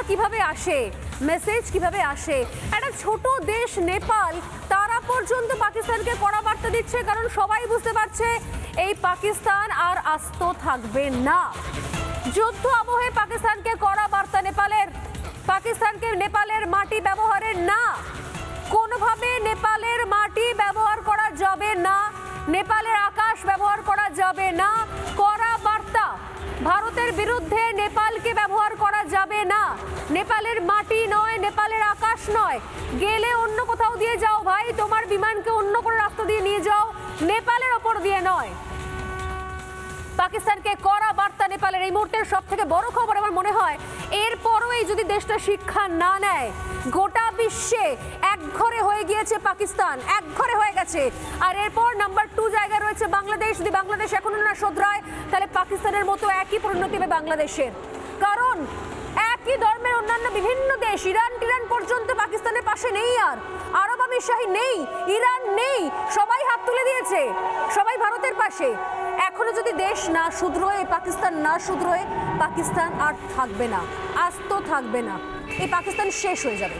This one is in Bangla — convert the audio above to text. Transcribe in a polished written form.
কিভাবে আসে, মেসেজ কিভাবে আসে। একটা ছোট দেশ নেপাল তারা পর্যন্ত পাকিস্তানকে কড়া বার্তা দিচ্ছে, কারণ সবাই বুঝতে পারছে এই পাকিস্তান আর আস্ত থাকবে না। যুদ্ধ আবহে পাকিস্তানকে কড়া বার্তা নেপালের, পাকিস্তানকে নেপালের মাটি ব্যবহারের না, কোনোভাবে নেপালের মাটি ব্যবহার করা যাবে না, নেপালের আকাশ ব্যবহার করা যাবে না। কড়া বার্তা, ভারতের বিরুদ্ধে নেপালকে ব্যবহার করা যাবে না। নেপালের মাটি নয়, নেপালের আকাশ নয়, গেলে অন্য কোথাও দিয়ে যাও ভাই, তোমার বিমানকে অন্য কোনো রাস্তা দিয়ে নিয়ে যাও, নেপালের ওপর দিয়ে নয়। পাকিস্তানকে কড়া বার্তা নেপালের। এই মুহূর্তের সব থেকে বড় খবর আমার মনে হয়, এরপরও এই যদি দেশটা শিক্ষা না নেয়, গোটা বিশ্বে একঘরে হয়ে গিয়েছে পাকিস্তান, একঘরে হয়ে গেছে। আর এরপর নাম্বার 2 জায়গায় রয়েছে বাংলাদেশ। যদি বাংলাদেশ এখনো না শোধরায়, তাহলে পাকিস্তানের মতো একই পরিণতি হবে বাংলাদেশের। কারণ একই ধর্মের অন্যান্য বিভিন্ন দেশ, ইরান পর্যন্ত পাকিস্তানের পাশে নেই, আর আরব আমিরশাহী নেই, ইরান নেই, সবাই হাত তুলে দিয়েছে, সবাই ভারতের পাশে। এখনো যদি দেশ না শুধরোয়, পাকিস্তান না শুধরোয়, পাকিস্তান আর থাকবে না, আস্ত থাকবে না, এই পাকিস্তান শেষ হয়ে যাবে।